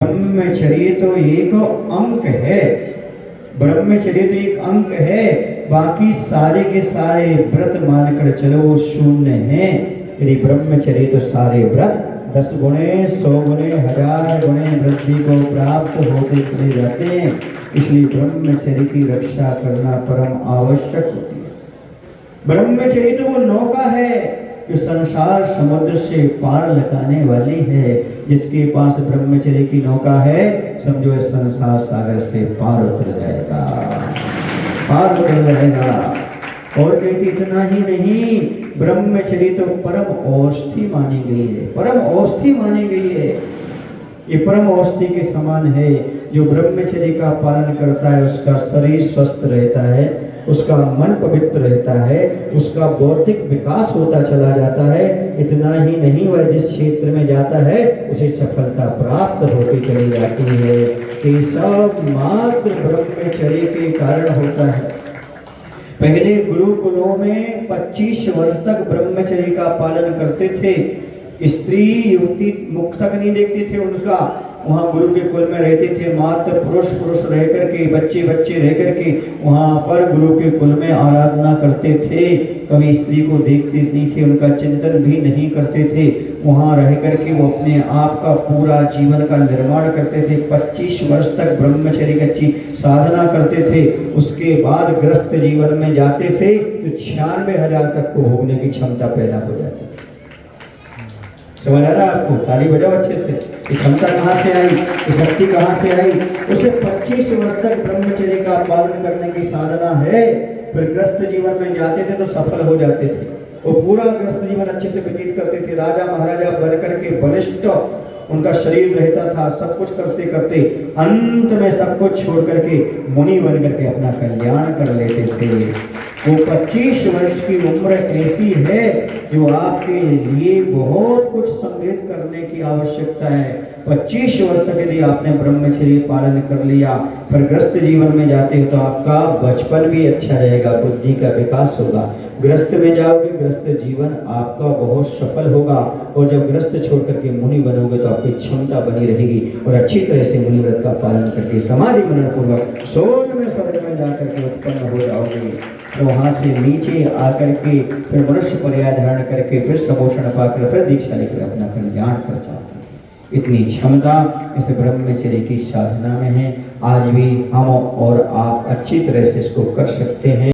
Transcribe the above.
ब्रह्मचर्य तो एक अंक है, ब्रह्मचर्य तो एक अंक है, बाकी सारे के सारे व्रत मानकर चलो वो शून्य है। यदि ब्रह्मचर्य तो सारे व्रत 10 गुणे 100 गुणे 1000 गुणे वृद्धि को प्राप्त होते चले जाते हैं। इसलिए ब्रह्मचर्य की रक्षा करना परम आवश्यक होती है। ब्रह्मचर्य तो वो नौका है जो संसार समुद्र से पार लगाने वाली है। जिसके पास ब्रह्मचर्य की नौका है समझो इस संसार सागर से पार उतर जाएगा, पार उतर जाएगा। और कहती इतना ही नहीं, ब्रह्मचर्य तो परम औषधि मानी गई है, परम औषधि मानी गई है। ये परम औषधि के समान है। जो ब्रह्मचर्य का पालन करता है उसका शरीर स्वस्थ रहता है, उसका मन पवित्र रहता है, उसका बौद्धिक विकास होता चला जाता है। इतना ही नहीं, वह जिस क्षेत्र में जाता है उसे सफलता प्राप्त होती चली जाती है। ये सब मात्र ब्रह्मचर्य के कारण होता है। पहले गुरुकुलों में 25 वर्ष तक ब्रह्मचर्य का पालन करते थे। स्त्री युवती मुख तक नहीं देखते थे उनका, वहाँ गुरु के कुल में रहते थे। मात्र पुरुष रह करके, बच्चे रह करके वहाँ पर गुरु के कुल में आराधना करते थे। कभी स्त्री को देखते नहीं थे, उनका चिंतन भी नहीं करते थे। वहाँ रह करके वो अपने आप का पूरा जीवन का निर्माण करते थे। 25 वर्ष तक ब्रह्मचर्य की अच्छी साधना करते थे। उसके बाद गृहस्थ जीवन में जाते थे तो 96,000 तक को भोगने की क्षमता पैदा हो जाती थी। समझ आ रहा है आपको? ताली बजाओ अच्छे से। ये क्षमता कहाँ से आई, ये शक्ति कहाँ से आई? उसे 25 वर्ष तक ब्रह्मचर्य का पालन करने की साधना है। फिर गृहस्थ जीवन में जाते थे तो सफल हो जाते थे। वो पूरा गृहस्थ जीवन अच्छे से व्यतीत करते थे। राजा महाराजा बन करके बलिष्ठ उनका शरीर रहता था। सब कुछ करते करते अंत में सब कुछ छोड़ करके मुनि बन करके अपना कल्याण कर लेते थे। वो 25 वर्ष की उम्र ऐसी है जो आपके लिए बहुत कुछ संग्रहित करने की आवश्यकता है। 25 वर्ष तक यदि आपने ब्रह्मचर्य पालन कर लिया, फिर गृहस्थ जीवन में जाते हो तो आपका बचपन भी अच्छा रहेगा, बुद्धि का विकास होगा। गृहस्थ में जाओगे, गृहस्थ जीवन आपका बहुत सफल होगा। और जब गृहस्थ छोड़ करके मुनि बनोगे तो आपकी क्षमता बनी रहेगी और अच्छी तरह से मुनि व्रत का पालन करके समाधि मनन पूर्वक स्वर्ग में स्वर्ग में जाकर के उत्पन्न हो जाओगे। तो वहाँ से नीचे आकर के फिर मनुष्य पर्याय धारण करके फिर समोषण पाकर फिर दीक्षा लेकर अपना कल्याण कर जाते हैं। इतनी क्षमता इस ब्रह्मचर्य की साधना में है। आज भी हम और आप अच्छी तरह से इसको कर सकते हैं।